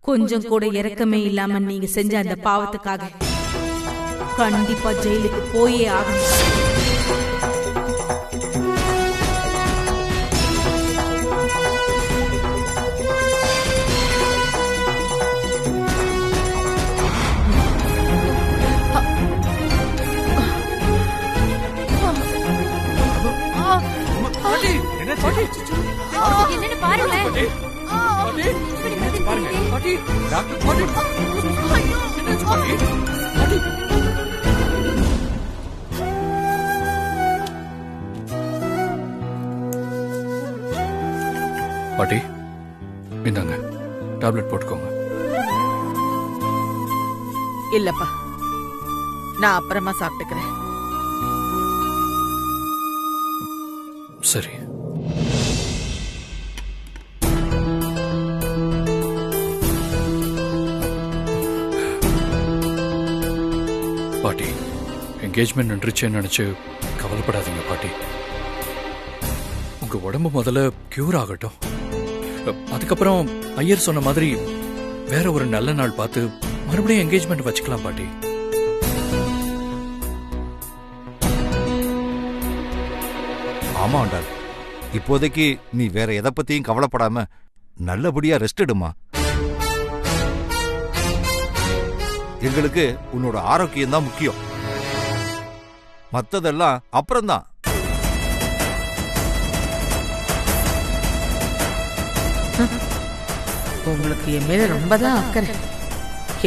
கொஞ்சம் கூட இரக்கமே இல்லாம நீங்க செஞ்ச அந்த பாவத்துக்காக கண்டிப்பா ஜெயிலுக்கு போயே ஆகணும். என்னன்னு பாருங்க. பாட்டி இந்தாங்க டேப்லெட் போட்டுக்கோங்க. இல்லப்பா, நான் அப்புறமா சாப்பிட்டுக்கிறேன். சரி. பாட்டி, என்கேஜ்மெண்ட் நின்றுச்சேன்னு நினைச்சு கவலைப்படாதீங்க பாட்டி. உங்க உடம்பு முதல்ல கியூர் ஆகட்டும். அதுக்கப்புறம் ஐயர் சொன்ன மாதிரி வேற ஒரு நல்ல நாள் பார்த்து மறுபடியும் என்கேஜ்மெண்ட் வச்சுக்கலாம் பாட்டி. ஆமாண்டா, இப்போதைக்கு நீ வேற எதை பத்தியும் கவலைப்படாம நல்லபடியா ரெஸ்ட் எடுமா. எங்களுக்கு உன்னோட ஆரோக்கியம் தான் முக்கியம், மத்ததெல்லாம் அப்புறம்தான். உங்களுக்கு என் மேல ரொம்பதான் அக்கறை.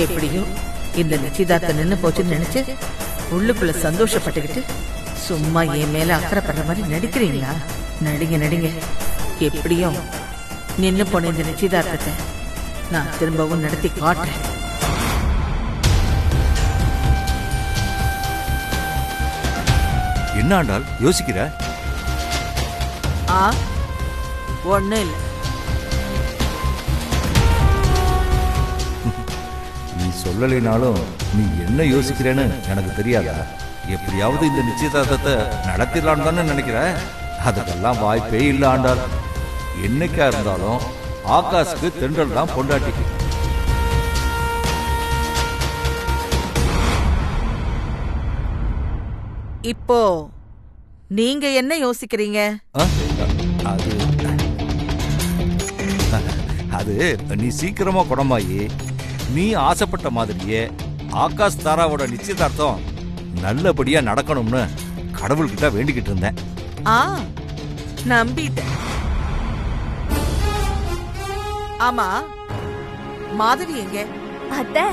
எப்படியோ இந்த நிச்சயதார்த்தம் நின்னு போச்சுன்னு நினைச்சு உள்ளுக்குள்ள சந்தோஷப்பட்டுக்கிட்டு சும்மா என் மேல அக்கறைப்படுற மாதிரி நடிக்கிறீங்களா? நடிங்க நடிங்க. எப்படியும் நின்னு போன இந்த நிச்சயதார்த்தத்தை நான் திரும்பவும் நடத்தி காட்டுறேன். என்ன ஆண்டால் யோசிக்கிற? ஒண்ணும் இல்லை. நீ சொல்லலைனாலும் நீ என்ன யோசிக்கிறேன்னு எனக்கு தெரியாதா? எப்படியாவது இந்த நிச்சயதார்த்தத்தை நடத்திடலான்னு தானே நினைக்கிற? அதுக்கெல்லாம் வாய்ப்பே இல்லை ஆண்டாள். என்னைக்கா இருந்தாலும் ஆகாஷுக்கு தென்றல் தான் பொண்டாட்டி. இப்போ நீங்க என்ன யோசிக்கிறீங்க? அது நீ சீக்கிரமா குணமாயி நீ ஆசைப்பட்ட மாதிரியே ஆகாஷ் தாராவோட நிச்சயதார்த்தம் நல்லபடியா நடக்கணும்னு கடவுள்கிட்ட வேண்டிக்கிட்டு இருந்தேன். நம்பிட்டேன். ஆமா, மாதவி எங்க? அத்தை,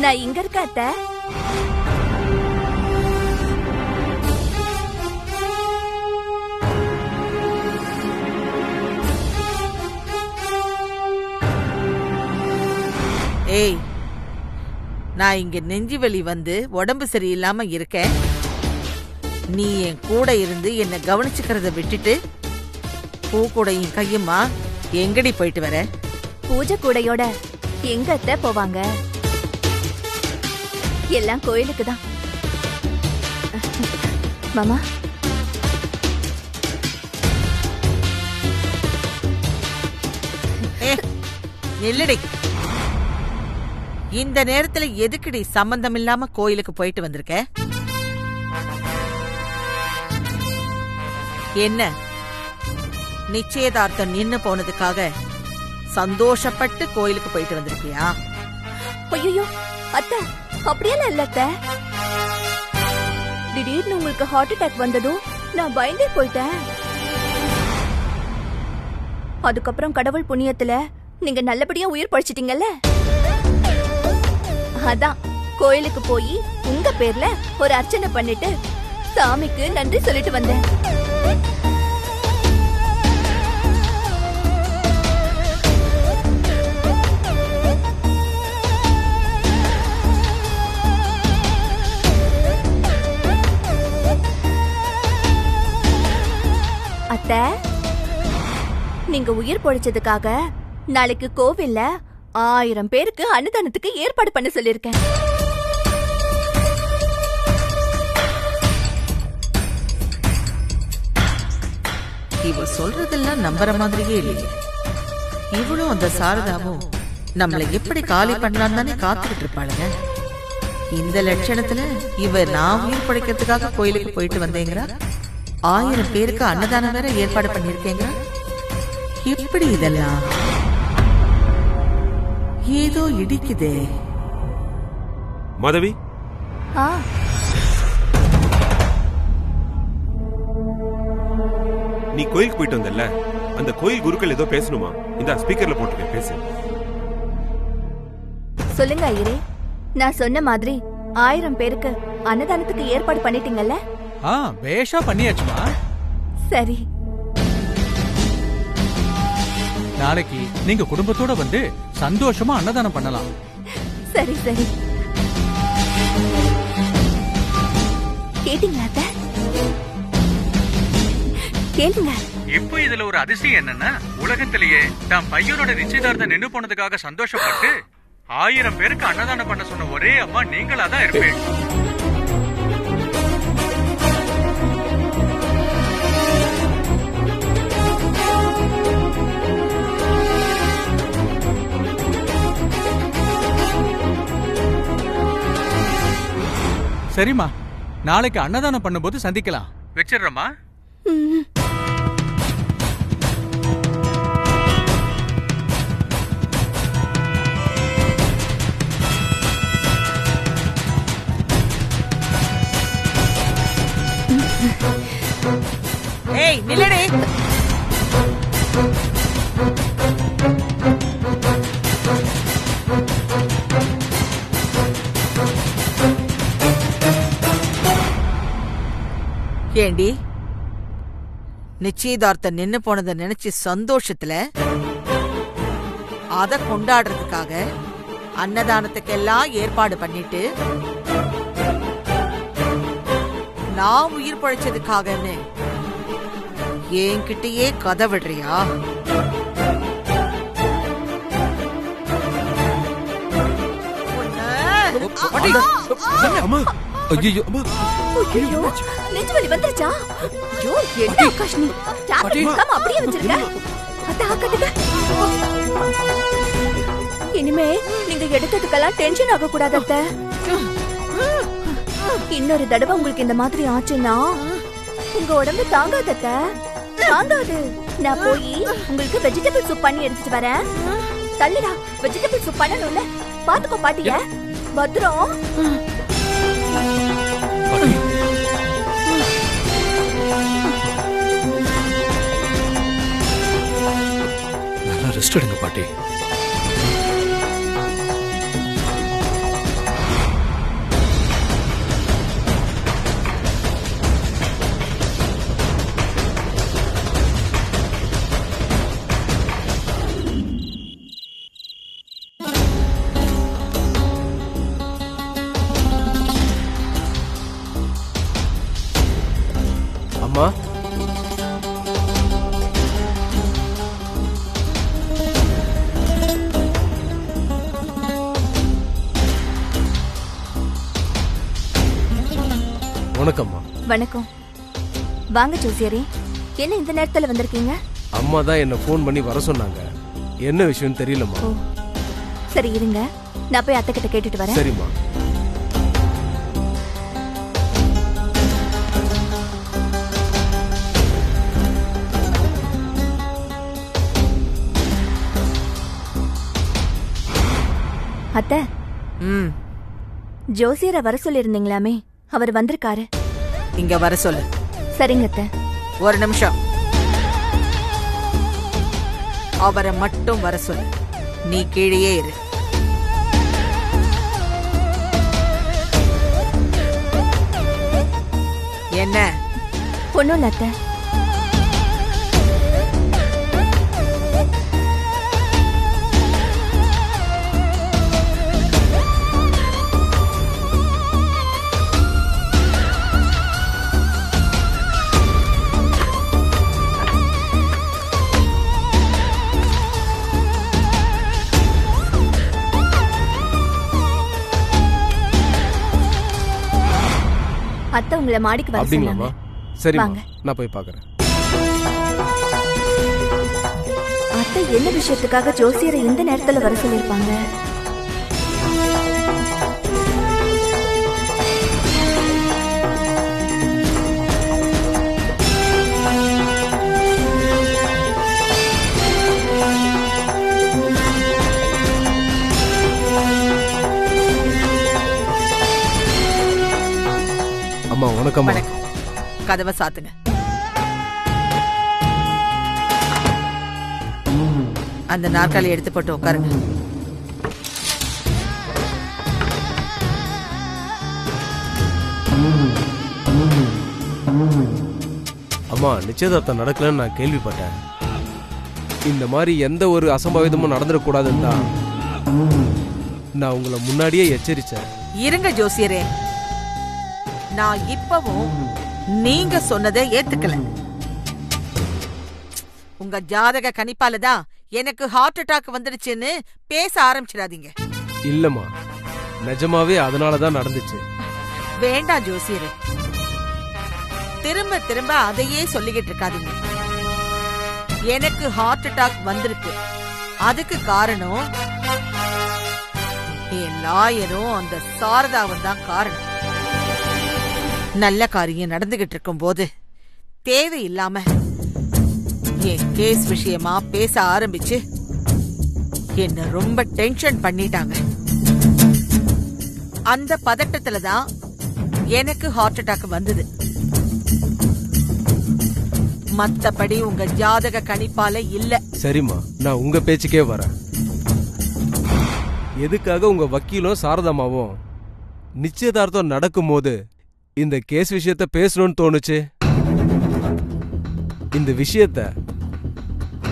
நான் இங்க இருக்க அத்தை. ஏய், நான் இங்க நெஞ்சு வலி வந்து உடம்பு சரியில்லாம இருக்கேன். நீ என் கூட இருந்து என்ன கவனிச்சுக்கிறத விட்டுட்டு பூ கூடையும் கையுமா எங்கடி போயிட்டு வர? பூஜை கூடையோட எங்க அத்தை போவாங்க? எல்லாம் கோயிலுக்கு தான். மாமா, நில்லடி. இந்த நேரத்துல எதுக்குடி சம்பந்தம் இல்லாம கோயிலுக்கு போயிட்டு வந்திருக்க? என்ன நிச்சயதார்த்தம் நின்னு போனதுக்காக சந்தோஷப்பட்டு கோயிலுக்கு போயிட்டு வந்திருக்கியா? ஐயோ அத்தை, அப்படியெல்லாம் இல்ல அத்தை. திடீர்னு உங்களுக்கு ஹார்ட் அட்டாக் வந்ததும் நான் பயந்தே போயிட்டேன். அதுக்கப்புறம் கடவுள் புண்ணியத்துல நீங்க நல்லபடியா உயிர் பழிச்சிட்டீங்கல்ல, அதான் கோயிலுக்கு போய் உங்க பேர்ல ஒரு அர்ச்சனை பண்ணிட்டு சாமிக்கு நன்றி சொல்லிட்டு வந்தேன். அத்தை, நீங்க உயிர் பொழைச்சதுக்காக நாளைக்கு கோவில்ல 1000 பேருக்கு அன்னதானத்துக்கு ஏற்பாடு பண்ண சொல்லிருக்கேன். இவ சொல்றதெல்லாம் நம்புற மாதிரியே இல்லையே. இவளும் அந்த சாரதாவும் நம்மளை எப்படி காலி பண்ணலாம் தானே காத்துக்கிட்டு இருப்பாளுங்க. இந்த லட்சணத்துல இவ நான் உயிர் படைக்கிறதுக்காக கோயிலுக்கு போயிட்டு வந்தேங்கிறா, 1000 பேருக்கு அன்னதானம் வேற ஏற்பாடு பண்ணிருக்கேங்க. எப்படி இதெல்லாம்? ஏதோ இடிக்குதே. மாதவி, ஆ நீ கோயிலுக்கு போயிட்டு வந்தல்ல, அந்த கோயில் குருக்கள் ஏதோ பேசணுமா? இந்த ஸ்பீக்கர்ல போட்டுக்க, பேசு. சொல்லுங்க ஐயரே, நான் சொன்ன மாதிரி 1000 பேருக்கு அன்னதானத்துக்கு ஏற்பாடு பண்ணிட்டீங்கல்ல? பேஷா பண்ணியாச்சுமா. சரி, நாளைக்கு நீங்க குடும்பத்தோட வந்து சந்தோஷமா அன்னதானம் பண்ணலாம். சரி சரி. கேட்டீங்களா அத்தை? கேளுங்க. இப்போ இதுல ஒரு அதிசயம் என்னன்னா, உலகத்திலேயே தான் பையனோட நிச்சயதார்த்தம் நின்னு போனதுக்காக சந்தோஷப்பட்டு 1000 பேருக்கு அன்னதானம் பண்ண சொன்ன ஒரே அம்மா நீங்களா தான் இருப்பீங்க. சரிம்மா, நாளைக்கு அன்னதானம் பண்ணும்போது சந்திக்கலாம். வச்சிடுறோமா? ஏய் நில்லடி. ஏண்டி, நிச்சயதார்த்தம் நின்னு போனதை நினைச்சு சந்தோஷத்துல அத கொண்டாடுறதுக்காக அன்னதானத்துக்கெல்லாம் ஏற்பாடு பண்ணிட்டு நான் உயிர் பழைச்சதுக்காகன்னு என்கிட்டயே கதை விடுறியா? ஐயோ, ஐயோ, நெஞ்சு வலி வந்துருச்சா? ஐயோ, என்ன ஆகாஷ் நீ? டேப்லெட் எடுக்காம அப்படியே வச்சிருக்க. அத்தா கட்டுங்க. இனிமே நீங்க எடுத்ததுக்கெல்லாம் டென்ஷன் ஆக கூடாது அத்தை. இன்னொரு தடவை உங்களுக்கு இந்த மாதிரி ஆச்சுன்னா உங்க உடம்பு தாங்காது அத்தை, தாங்காது. நான் போய் உங்களுக்கு வெஜிடபிள் சூப் பண்ணி எடுத்துட்டு வரேன். தள்ளுடா, வெஜிடபிள் சூப் பண்ணணும்ல. பாத்துக்கோ பாட்டிய, பத்திரம். நல்லா ரெஸ்ட் எடுங்க பாட்டி. அம்மா, வணக்கம்மா. வணக்கம். வாங்க ஜோசியரே, என்ன இந்த நேரத்துல வந்திருக்கீங்க? அம்மா தான் என்ன ஃபோன் பண்ணி வர சொன்னாங்க. என்ன விஷயம்னு தெரியலம்மா. ஓ, சரி இருங்க, நான் போய் அத்தை கிட்ட கேட்டுட்டு வரேன். சரிம்மா. அத்தை, ஜோசியரை வர சொல்லிருந்தீங்களாமே, அவர் வந்திருக்காரு. இங்க வர சொல்லு. சரிங்க அத்தை. ஒரு நிமிஷம். அவரை மட்டும் வர சொல்லு. நீ கீழே இரு. என்ன? ஒண்ணும் இல்ல அத்தை. அத்தை உங்களை மாடிக்கு வர சொன்னாங்க. சரி, வாங்க. நான் போய் பார்க்கறேன். அத்தை என்ன விஷயத்துக்காக ஜோசியரை இந்த நேரத்துல வர சொல்லிருப்பாங்க? அம்மா வணக்கம். கதவை சாத்துங்க. அந்த நாற்காலி எடுத்து போட்டு உட்காருங்க. அம்மா நிச்சயதார்த்தம் நடக்கலன்னு நான் கேள்விப்பட்டேன். இந்த மாதிரி எந்த ஒரு அசம்பாவிதமும் நடந்துடக்கூடாதுன்னு தான் நான் உங்களை முன்னாடியே எச்சரிச்சேன். இருங்க ஜோசியரே, நான் இப்பவும் நீங்க சொன்னதை ஏத்துக்கல. உங்க ஜாதக கணிப்பாலதான் எனக்கு ஹார்ட் அட்டாக் வந்துடுச்சுன்னு பேச ஆரம்பிச்சிடாதீங்க. இல்லம்மா, நிஜமாவே அதனாலதான் நடந்துச்சு. வேண்டாம் ஜோசியரே, திரும்ப திரும்ப அதையே சொல்லிக்கிட்டு இருக்காதீங்க. எனக்கு ஹார்ட் அட்டாக் வந்திருக்கு, அதுக்கு காரணம் என் லாயரும் அந்த சாரதாவும் தான் காரணம். நல்ல காரியம் நடந்துகிட்டு இருக்கும் போது தேவையில்லாம என் கேஸ் விஷயமா பேச ஆரம்பிச்சு என்ன ரொம்ப டென்ஷன் பண்ணிட்டாங்க. அந்த பதட்டத்துலதான் எனக்கு ஹார்ட் அட்டாக் வந்தது. மத்தபடி உங்க ஜாதக கணிப்பால இல்ல. சரிம்மா, நான் உங்க பேச்சுக்கே வரேன். எதுக்காக உங்க வக்கீலும் சாரதாமாவும் நிச்சயதார்த்தம் நடக்கும் போது இந்த கேஸ் விஷயத்த பேசணும்னு தோணுச்சு? இந்த விஷயத்த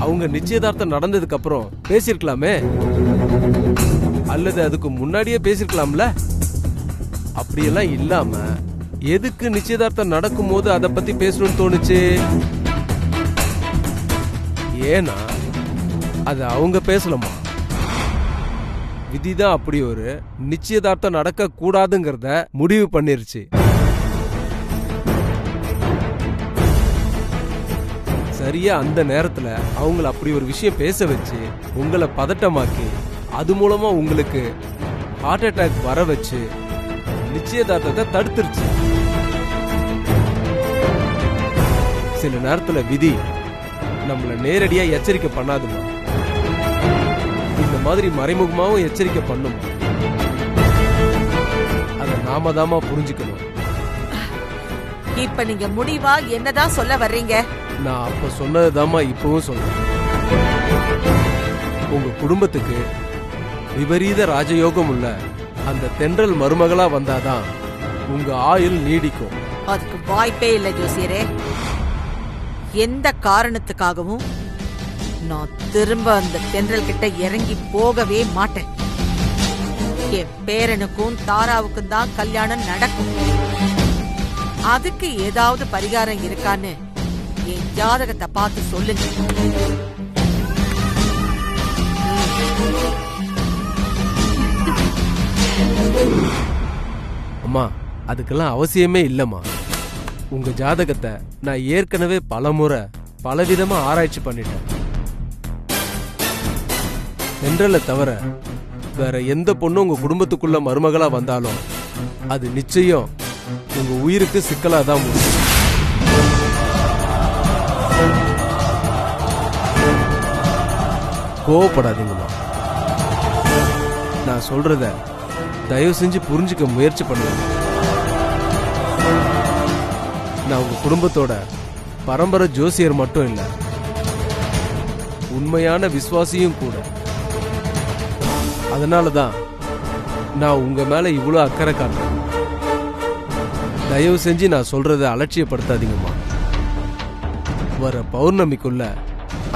அவங்க நிச்சயதார்த்தம் நடந்ததுக்கு அப்புறம் பேசிருக்கலாமே, அல்லது அதுக்கு முன்னாடியே பேசிருக்கலாம்ல? அப்படியெல்லாம் இல்லாம எதுக்கு நிச்சயதார்த்தம் நடக்கும் போது அதை பத்தி பேசணும்னு தோணுச்சு? ஏன்னா அது அவங்க பேசலாமா? விதிதான் அப்படி ஒரு நிச்சயதார்த்தம் நடக்க கூடாதுங்கிறத முடிவு பண்ணிருச்சு. சரியா அந்த நேரத்துல அவங்கள அப்படி ஒரு விஷயம் பேச வச்சு உங்களை பதட்டமாக்கி அது மூலமா உங்களுக்கு ஹார்ட் அட்டாக் வர வச்சு நிச்சயதார்த்தத்தை தடுத்துருச்சு. சில நேரத்துல விதி நம்மள நேரடியா எச்சரிக்கை பண்ணாதுமா, இந்த மாதிரி மறைமுகமாவும் எச்சரிக்கை பண்ணும். அதை நாம தாமா புரிஞ்சுக்கணும். இப்ப நீங்க முடிவா என்னதான் சொல்ல வர்றீங்க? நான் அப்ப சொன்னதுதாம்மா இப்பவும் சொல்றேன். உங்க குடும்பத்துக்கு விபரீத ராஜயோகம் உள்ள அந்த தென்றல் மருமகளா வந்தாதான் உங்க ஆயுள் நீடிக்கும். அதுக்கு வாய்ப்பே இல்ல ஜோசியரே. எந்த காரணத்துக்காகவும் நான் திரும்ப அந்த தென்றல் கிட்ட இறங்கி போகவே மாட்டேன். என் பேரனுக்கும் தாராவுக்கும் தான் கல்யாணம் நடக்கும். அதுக்கு ஏதாவது பரிகாரம் இருக்கான்னு என் ஜாதகத்தை பார்த்து சொல்லுங்க. அம்மா, அதுக்கெல்லாம் அவசியமே இல்லம்மா. உங்க ஜாதகத்தை நான் ஏற்கனவே பலமுறை பலவிதமா ஆராய்ச்சி பண்ணிட்டேன். தென்றலை தவிர வேற எந்த பொண்ணும் உங்க குடும்பத்துக்குள்ள மருமகளா வந்தாலும் அது நிச்சயம் உங்க உயிருக்கு சிக்கலாதான் முடியும். கோவப்படாதீங்கம்மா. நான் சொல்றத தயவு செஞ்சு புரிஞ்சுக்க முயற்சி பண்ணுங்க. நான் உங்க குடும்பத்தோட பரம்பரை ஜோசியர் மட்டும் இல்ல, உண்மையான விசுவாசியும் கூட. அதனாலதான் நான் உங்க மேல இவ்வளவு அக்கறை காட்டுறேன். தயவு செஞ்சு நான் சொல்றத அலட்சியப்படுத்தாதீங்கம்மா. வர பௌர்ணமிக்குள்ள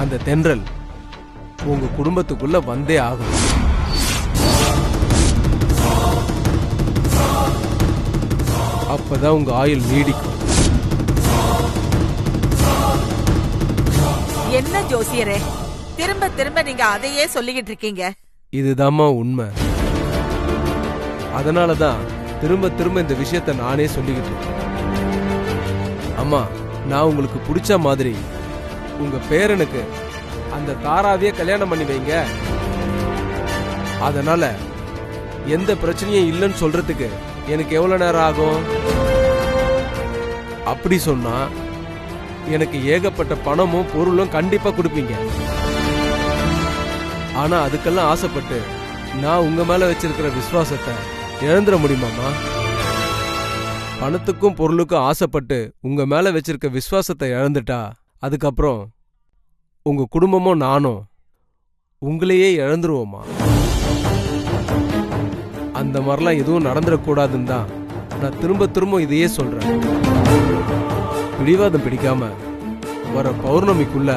அந்த தென்றல் உங்க குடும்பத்துக்குள்ள வந்தே ஆகும். அப்பதான் உங்க ஆயுள் நீடிக்கும். என்ன ஜோசியரே, திரும்ப திரும்ப நீங்க அதையே சொல்லிக்கிட்டு இருக்கீங்க? இதுதாம்மா உண்மை. அதனாலதான் திரும்ப திரும்ப இந்த விஷயத்த நானே சொல்லிக்கிட்டு இருக்கேன். அம்மா, நான் உங்களுக்கு பிடிச்ச மாதிரி உங்க பேரனுக்கு அந்த தாராவையே கல்யாணம் பண்ணி வைங்க. அதனால எந்த பிரச்சனையும் இல்லைன்னு சொல்றதுக்கு எனக்கு எவ்வளவு நேரம் ஆகும்? அப்படி சொன்னா எனக்கு ஏகப்பட்ட பணமும் பொருளும் கண்டிப்பா கொடுப்பீங்க. ஆனா அதுக்கெல்லாம் ஆசைப்பட்டு நான் உங்க மேல வச்சிருக்கிற விசுவாசத்தை இழந்துட முடியுமாமா? பணத்துக்கும் பொருளுக்கும் ஆசைப்பட்டு உங்க மேல வச்சிருக்க விசுவாசத்தை இழந்துட்டா அதுக்கப்புறம் உங்க குடும்பமும் நானும் உங்களையே இழந்துருவோமா? அந்த மாதிரிலாம் எதுவும் நடந்துடக்கூடாதுன்னு தான் நான் திரும்ப திரும்ப இதையே சொல்றேன். பிடிவாதம் பிடிக்காம வர பௌர்ணமிக்குள்ள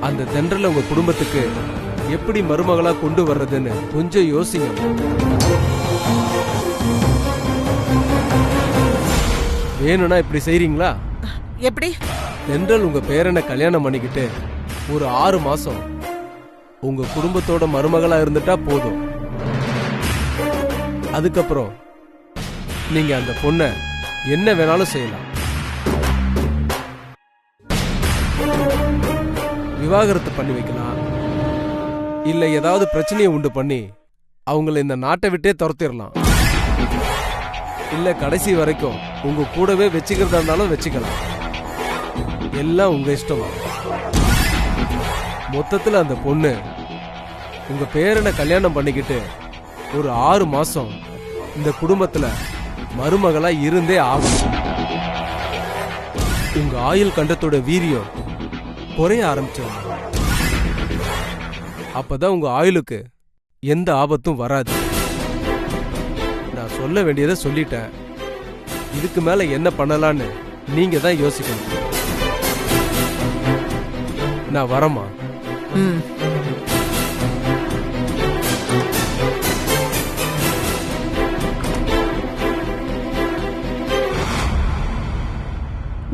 அந்த தென்றல உங்க குடும்பத்துக்கு எப்படி மருமகளா கொண்டு வர்றதுன்னு கொஞ்சம் யோசிங்க. வேணும்னா இப்படி செய்றீங்களா? எப்படி? தென்றல் உங்க பேரனை கல்யாணம் பண்ணிக்கிட்டு ஒரு 6 மாசம் உங்க குடும்பத்தோட மருமகளா இருந்துட்டா போதும். அதுக்கப்புறம் நீங்க அந்த பொண்ண என்ன வேணாலும் செய்யலாம். விவாகரத்து பண்ணி வைக்கலாம், இல்ல ஏதாவது பிரச்சனையை உண்டு பண்ணி அவங்கள இந்த நாட்டை விட்டே துரத்திடலாம், இல்ல கடைசி வரைக்கும் உங்க கூடவே வச்சுக்கிறதா இருந்தாலும் வச்சுக்கலாம். எல்லாம் உங்க இஷ்டம். மொத்தத்துல அந்த பொண்ணு உங்க பேரனை கல்யாணம் பண்ணிக்கிட்டு ஒரு 6 மாசம் இந்த குடும்பத்துல மருமகளா இருந்தே ஆகும். உங்க ஆயுள் கண்டத்தோட வீரியம் குறைய ஆரம்பிச்சிடும். அப்பதான் உங்க ஆயுளுக்கு எந்த ஆபத்தும் வராது. நான் சொல்ல வேண்டியதை சொல்லிட்டேன். இதுக்கு மேல என்ன பண்ணலான்னு நீங்க தான் யோசிக்கணும். நான் வரமா?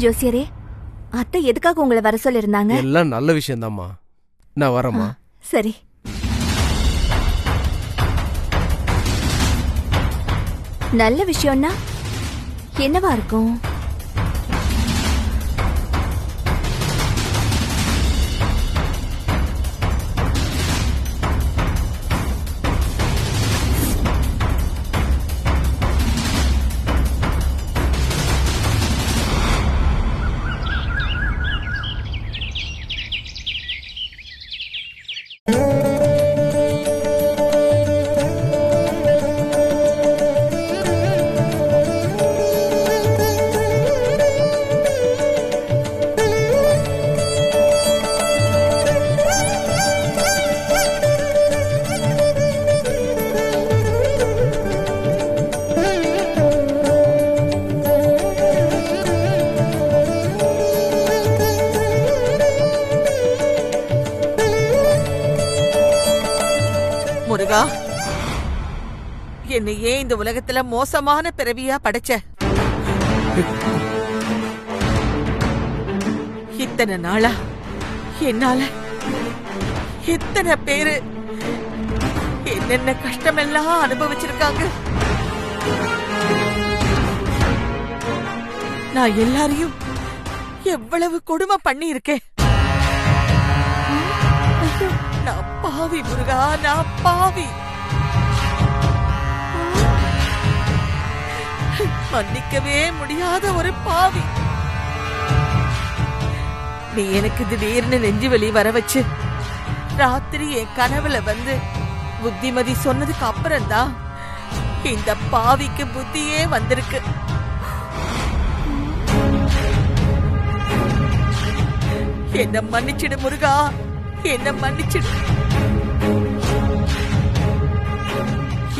ஜோசியரே, அத்தை எதுக்காக உங்களை வர சொல்லிருந்தாங்க? எல்லாம் நல்ல விஷயம் தான்மா. நான் வரமா? சரி. நல்ல விஷயம்னா என்னவா இருக்கும்? முருகா, என்னை ஏன் இந்த உலகத்துல மோசமான பிறவியா படைச்ச? இத்தனை நாளா என்னால எத்தனை பேரு என்னென்ன கஷ்டமெல்லாம் அனுபவிச்சிருக்காங்க. நான் எல்லாரையும் எவ்வளவு கொடுமை பண்ணி இருக்கேன். நான் பாவி முருகா, நான் பாவி. மன்னிக்கவே முடியாத ஒரு பாவி. நீ எனக்கு திடீர்னு நெஞ்சு வலி வர வச்சு ராத்திரி என் கனவுல வந்து புத்திமதி சொன்னதுக்கு அப்புறம்தான் இந்த பாவிக்கு புத்தியே வந்திருக்கு. என்ன மன்னிச்சிடு முருகா, என்ன மன்னிச்சிடு.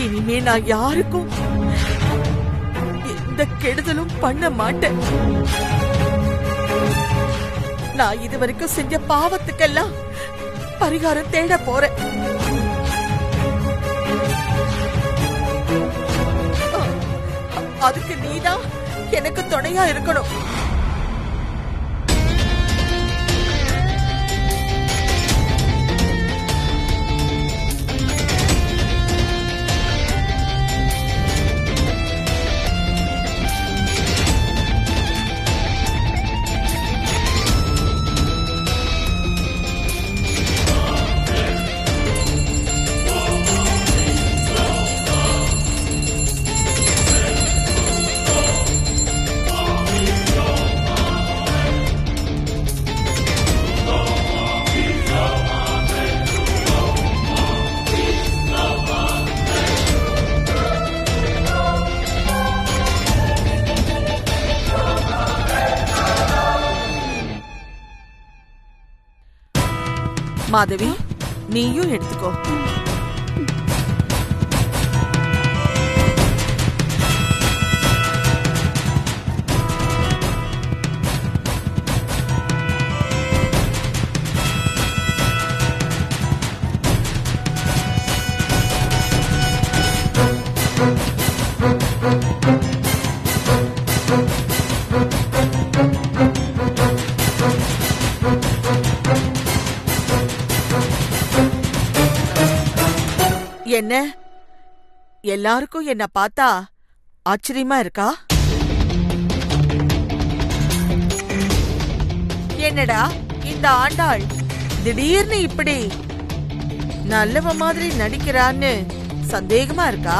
இனிமே நான் யாருக்கும் எந்த கெடுதலும் பண்ண மாட்டேன். நான் இதுவரைக்கும் செஞ்ச பாவத்துக்கெல்லாம் பரிகாரம் தேட போறேன். அதுக்கு நீதான் எனக்கு துணையா இருக்கணும். மாதவி, நீயும் எடுத்துக்கோ. என்ன எல்லாருக்கும் என்ன பார்த்தா ஆச்சரியமா இருக்கா? என்னடா இந்த ஆண்டாள் திடீர்னு இப்படி நல்லவ மாதிரி நடிக்கிறான்னு சந்தேகமா இருக்கா?